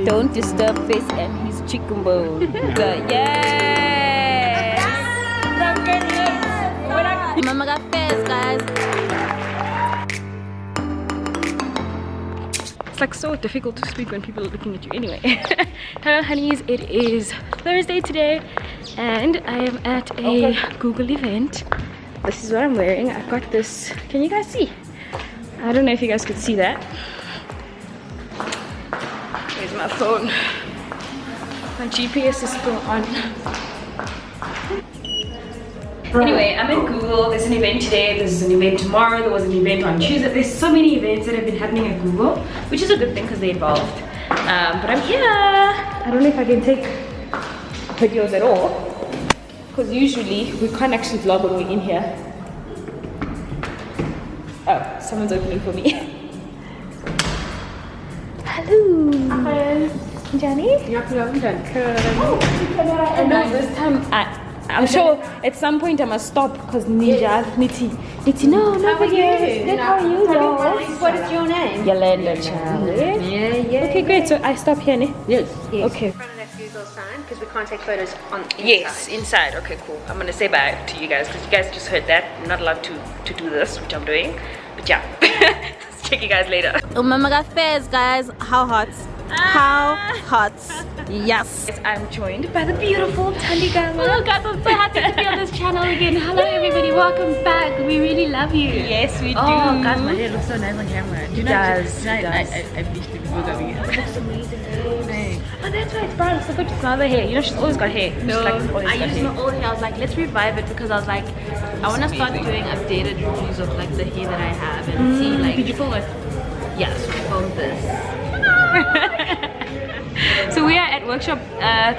Don't disturb face and his chicken bone. Yes! Mama got face, guys. It's like so difficult to speak when people are looking at you anyway. Hello honeys, it is Thursday today and I am at a Google event. This is what I'm wearing. I got this, can you guys see? I don't know if you guys could see that. Here's my phone. My GPS is still on. Anyway, I'm at Google. There's an event today, there's an event tomorrow, there was an event on Tuesday. There's so many events that have been happening at Google, which is a good thing because they're involved. But I'm here. I don't know if I can take videos at all, because usually we can't actually vlog when we're in here. Oh, someone's opening for me. Hello. Hi. Johnny? Ja, goedemiddag. And this time I'm sure at some point I must stop because Ninja, Niti, no, How are you? Good, how are you, Yolz? What is your name? Yolanda, Charlie. Yeah. Okay, great. So I stop here, ne? Yes. Okay. In front of that Google sign because we can't take photos on inside. Yes, inside. Okay, cool. I'm gonna say bye to you guys because you guys just heard that. I'm not allowed to do this, which I'm doing. But yeah, check you guys later. Oh, Mama got fairs, guys. How hot? How hot? Yes. I'm joined by the beautiful Tandika. Oh guys, I'm so happy to be on this channel again. Hello everybody, welcome back. We really love you. Yes, we do. Oh guys, my hair looks so nice on camera. Do you know? Does. I bleached it before coming in. It looks amazing. Oh, that's why it's brown. It's so good to smell the hair. You know, she's always got hair. No, She's like always I got used hair. my old hair. I was like, let's revive it because I was like, I want to start doing updated reviews of like the hair that I have and see like. Did you film it? Yes, we filmed this. So we are at workshop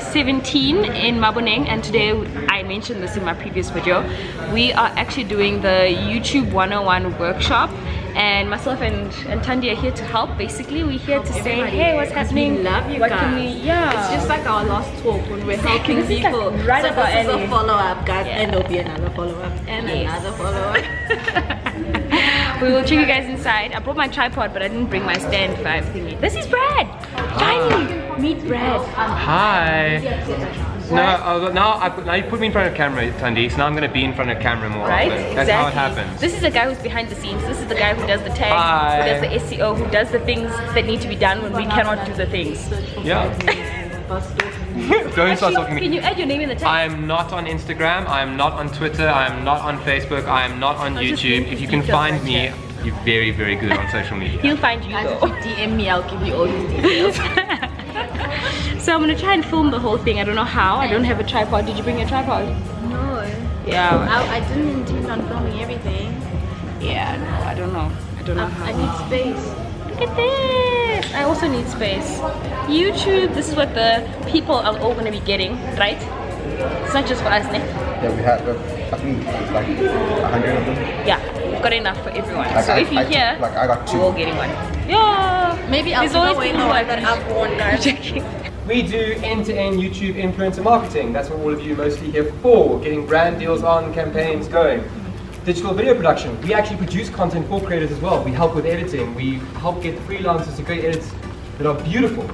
17 in Maboneng, and today I mentioned this in my previous video. We are actually doing the YouTube 101 workshop, and myself and Tandi are here to help. Basically, we're here to say, hey, what's happening? We love you what guys. Can we, yeah. It's just like our last talk when we're helping This is like people. right so up our this is alley. a follow-up, guys, Yeah. and there'll be another follow-up and another follow-up. We will check you guys inside. I brought my tripod, but I didn't bring my stand for everything. This is Brad. Shiny. Meet Brad. Hi. No, now you put me in front of camera, Tandi, so now I'm going to be in front of camera more Right? often. That's how it happens. This is the guy who's behind the scenes. This is the guy who does the tags, Hi. who does the SEO, who does the things that need to be done when we cannot do the things. Yeah. Don't start talking to Can me. you add your name in the tag? I'm not on Instagram, I'm not on Twitter, I'm not on Facebook, I'm not on just YouTube. leave If you his can details find right me, here. you're very, very good on social media. He'll find you Guys, if though. you DM me, I'll give you all these details. So I'm gonna try and film the whole thing. I don't know how. I don't have a tripod. Did you bring a tripod? No. Yeah. I didn't intend on filming everything. Yeah, no, I don't know. I don't know how. I need space. Look at this! I also need space. YouTube, this is what the people are all gonna be getting, right? It's not just for us, ne? Yeah, we had, I think, like 100 of them. Yeah, we've got enough for everyone. Like, So if you're here, like I got 2. we're all getting one. Yeah! Maybe I'll There's give always away people the who one that I've worn, guys. We do end-to-end YouTube influencer marketing. That's what all of you are mostly here for, getting brand deals on, campaigns going. Digital video production. We actually produce content for creators as well. We help with editing. We help get freelancers to create edits that are beautiful.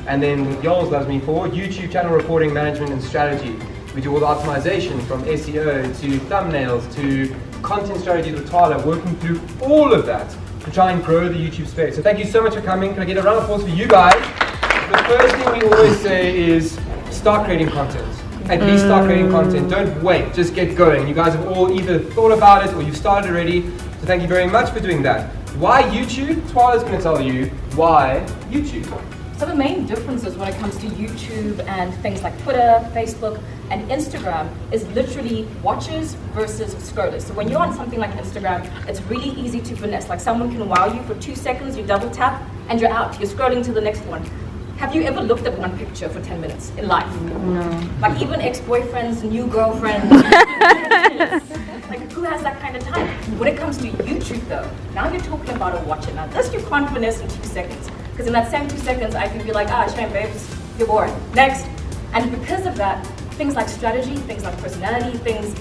And then what Yolz loves me for, YouTube channel reporting, management and strategy. We do all the optimization from SEO to thumbnails to content strategies with Tyler, working through all of that to try and grow the YouTube space. So thank you so much for coming. Can I get a round of applause for you guys? The first thing we always say is start creating content. At least start creating content. Don't wait, just get going. You guys have all either thought about it or you've started already. So thank you very much for doing that. Why YouTube? Twyla's going to tell you why YouTube. So the main differences when it comes to YouTube and things like Twitter, Facebook, and Instagram is literally watchers versus scrollers. So when you're on something like Instagram, it's really easy to finesse. Like someone can wow you for 2 seconds, you double tap, and you're out. You're scrolling to the next one. Have you ever looked at one picture for 10 minutes in life? No. Like even ex-boyfriends, new girlfriends. Like who has that kind of time? When it comes to YouTube though, now you're talking about a watcher. Now this you can't finesse in 2 seconds. Because in that same 2 seconds, I can be like, shame babes, you're bored. Next. And because of that, things like strategy, things like personality, things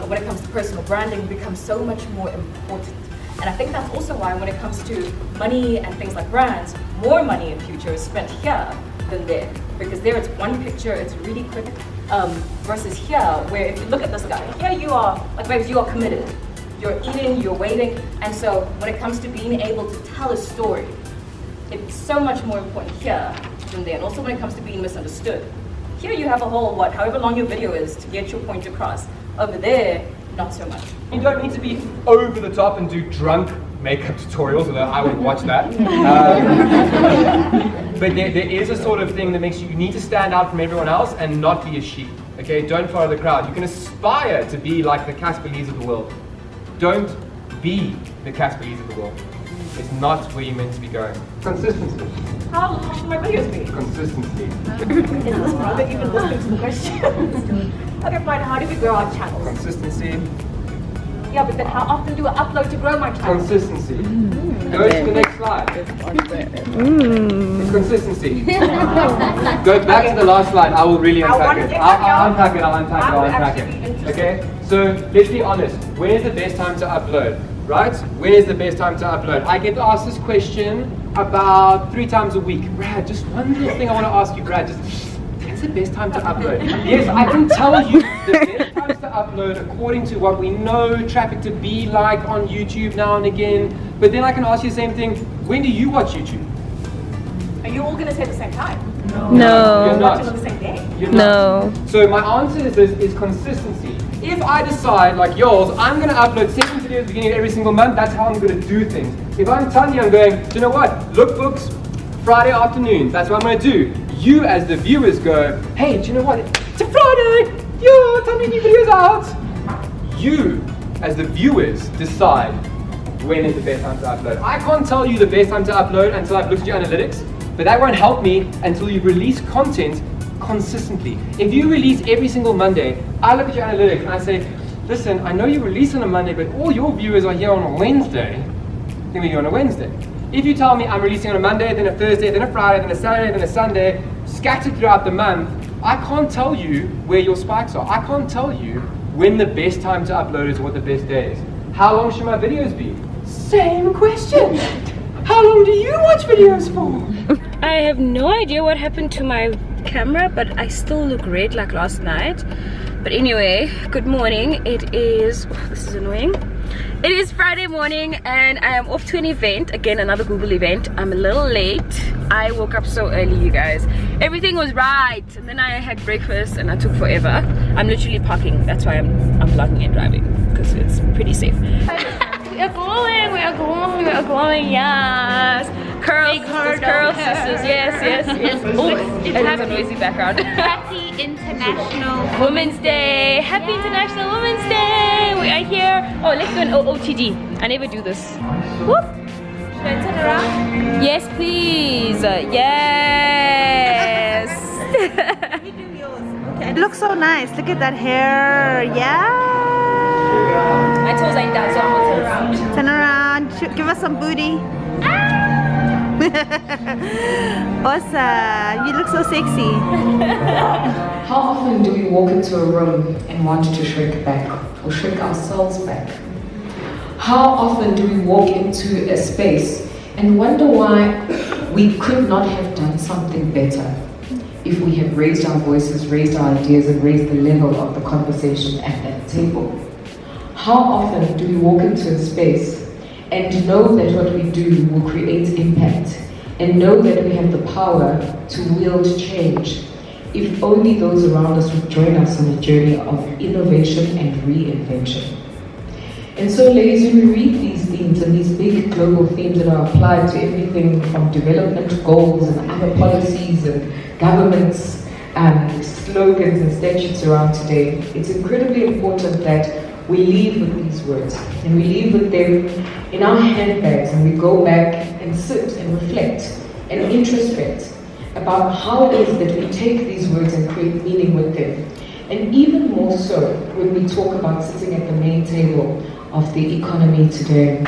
when it comes to personal branding become so much more important. And I think that's also why when it comes to money and things like brands, more money in future is spent here than there. Because there it's one picture, it's really quick. Versus here, where if you look at this guy, here you are, like babes, you are committed. You're eating, you're waiting, and so when it comes to being able to tell a story, it's so much more important here than there. And also when it comes to being misunderstood. Here you have a whole, however long your video is to get your point across. Over there, not so much. You don't need to be over the top and do drunk makeup tutorials, although I would watch that. But there is a sort of thing that makes you need to stand out from everyone else and not be a sheep. Okay, don't follow the crowd. You can aspire to be like the Casper-Lees of the world. Don't be the Casper-Lees of the world. It's not where you're meant to be going. Consistency. How long should my videos be? Consistency. Is this brother even listening to the question? Okay, fine. How do we grow our channels? Consistency. Yeah, but then how often do I upload to grow my channel? Consistency. Go to the next slide. Consistency. Go back to the last slide. I will really unpack it. I'll unpack it. Okay? So let's be honest. Where's the best time to upload? Right? Where's the best time to upload? I get asked this question about 3 times a week. Brad, just one little thing I want to ask you, Brad. When's the best time to upload? Yes, I can tell you the best times to upload according to what we know traffic to be like on YouTube now and again. But then I can ask you the same thing. When do you watch YouTube? Are you all going to say at the same time? No. You're not. On the same day? You're not. So my answer is this: is consistency. If I decide, like Yolz, I'm going to upload 7 videos at the beginning of every single month, that's how I'm going to do things. If I'm telling you, I'm going, do you know what? Lookbooks, Friday afternoons, that's what I'm going to do. You as the viewers go, hey, do you know what? It's a Friday! Yeah, tell me new videos out! You, as the viewers, decide when is the best time to upload. I can't tell you the best time to upload until I've looked at your analytics, but that won't help me until you release content consistently. If you release every single Monday, I look at your analytics and I say, listen, I know you release on a Monday, but all your viewers are here on a Wednesday. Then we go on a Wednesday. If you tell me I'm releasing on a Monday, then a Thursday, then a Friday, then a Saturday, then a Sunday, scattered throughout the month, I can't tell you where your spikes are. I can't tell you when the best time to upload is or what the best day is. How long should my videos be? Same question. How long do you watch videos for? I have no idea what happened to my camera, but I still look red like last night. But anyway, good morning. It is, this is annoying. It is Friday morning and I am off to an event, again another Google event. I'm a little late. I woke up so early, you guys. Everything was right, and then I had breakfast and I took forever. I'm literally parking, that's why I'm vlogging and driving, because it's pretty safe. We are going, yes. Curls, sisters, yes. Oh, it has a noisy background. Happy International Women's Day! Happy International Women's Day! We are here. Oh, let's do an OOTD. I never do this. Whoop. Should I turn around? Yes, please. Yes. It looks so nice. Look at that hair. Yeah. My toes ain't down, so I'm gonna turn around. Turn around. Give us some booty. Awesome. You look so sexy. How often do we walk into a room and want to shrink back or shrink ourselves back? How often do we walk into a space and wonder why we could not have done something better if we had raised our voices, raised our ideas, and raised the level of the conversation at that table? How often do we walk into a space and know that what we do will create impact, and know that we have the power to wield change, if only those around us would join us on a journey of innovation and reinvention? And so, ladies, when we read these themes and these big global themes that are applied to everything from development goals and other policies and governments and slogans and statutes around today, it's incredibly important that we leave with these words, and we leave with them in our handbags, and we go back and sit and reflect and introspect about how it is that we take these words and create meaning with them. And even more so when we talk about sitting at the main table of the economy today.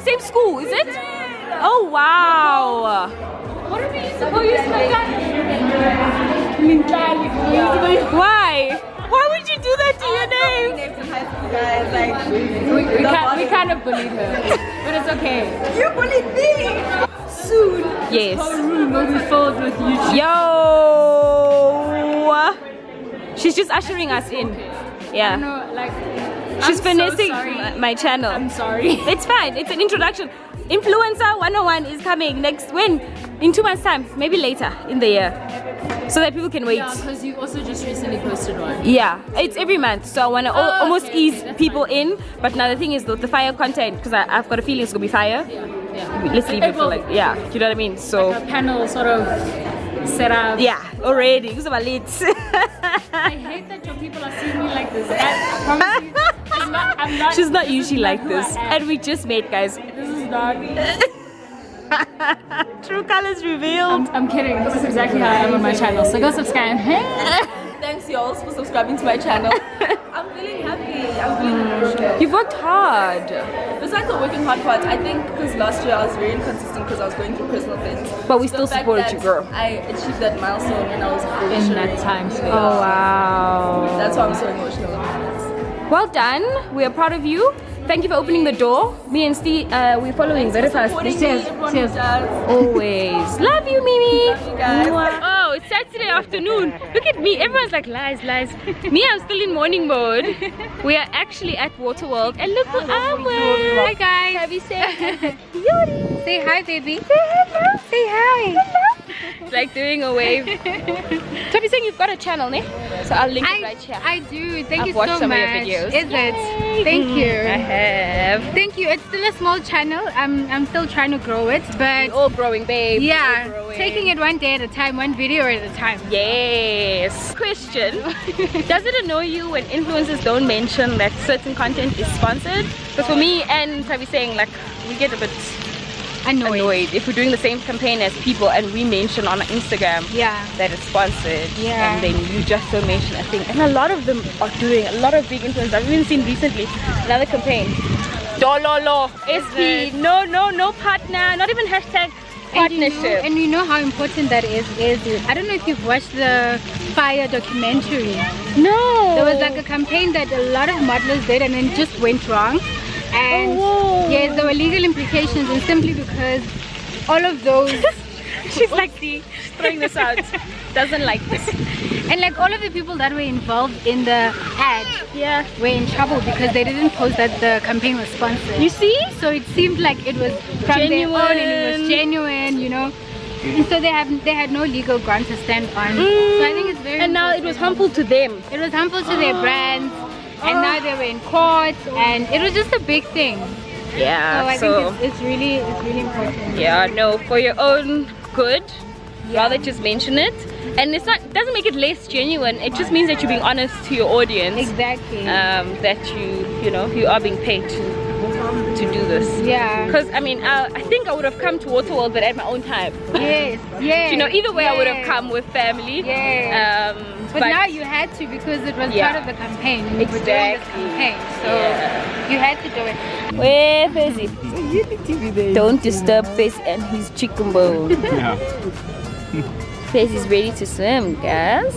same school, is it? Oh wow. What are we supposed to Why? Why would you do that to your name? we kind of bullied her, but it's okay. You bullied me. Soon, Yes. whole room will be filled with YouTube. Yo. She's just ushering us in. Yeah. No, like, She's I'm so finessing sorry. my channel. I'm sorry. It's fine. It's an introduction. Influencer 101 is coming next when? In 2 months' time, maybe later in the year, so that people can wait. Yeah, because you also just recently posted one. Yeah, it's every month, so I want to almost okay, ease that's people in. But now the thing is the fire content, because I've got a feeling it's gonna be fire. Yeah. Let's leave it for like, yeah, you know what I mean. So a panel sort of set up. yeah, already. Because I hate that your people are seeing me like this. I promise you, I'm not. she's not usually like who I this, am. and we just made, guys. This is not. True colors revealed. I'm kidding. This is exactly how I am on my channel. So go subscribe. Thanks, Yolz, for subscribing to my channel. I'm feeling happy. I'm feeling You've worked hard. Besides the working hard part, I think because last year I was very inconsistent because I was going through personal things. But we The still fact supported that you, girl. I achieved that milestone when I was In that time space. Oh wow. That's why I'm so emotional about it. Well done. We are proud of you. Thank you for opening the door. Me and Steve, we're following very fast. Supporting me, everyone who does. Always. Love you, Mimi. Love you guys. Oh, it's Saturday afternoon. Look at me. Everyone's like, lies, lies. Me, I'm still in morning mode. We are actually at Waterworld. And look who I'm with. Hi guys. Happy say Say hi, baby. Say hi. It's like doing a wave. So you're saying you've got a channel, ne? So I'll link it right here. I do. Thank I've you watched so some much. of your videos. Is it? Thank you. I have. Thank you. It's still a small channel. I'm still trying to grow it, but We're all growing, babe. We're all yeah, growing. taking it one day at a time, one video at a time. Yes. Question. Does it annoy you when influencers don't mention that certain content is sponsored? Because for me and Tavi saying, like, we get a bit annoyed if we're doing the same campaign as people and we mention on Instagram that it's sponsored, and then you just don't mention a thing. And a lot of them are doing, a lot of big influencers. I've even seen recently another campaign. Dololo, SP, no partner, not even hashtag partnership. And you know how important that is. I don't know if you've watched the Fire documentary. No. There was like a campaign that a lot of modelers did and then just went wrong. And yes, there were legal implications, and simply because all of those she's like, see, throwing this out, doesn't like this. And like all of the people that were involved in the ad were in trouble because they didn't post that the campaign was sponsored. You see? So it seemed like it was from their own and it was genuine, you know. And so they had no legal ground to stand on. So I think it's very And now it was harmful to them. It was harmful to their brands. And now they were in court, and it was just a big thing. Yeah, so I think it's really important. Yeah, no, for your own good, rather just mention it. And it doesn't make it less genuine. It just means that you're being honest to your audience. Exactly. That you are being paid to do this. Yeah. Because I mean, I think I would have come to Waterworld, but at my own time. Yes. Yes. You know, either way, I would have come with family. Yeah. But now you had to because it was part of the campaign. Exactly. So you had to do it. Where Fezzy? Don't disturb Fezzy and his chicken bone. Fezzy's ready to swim, guys.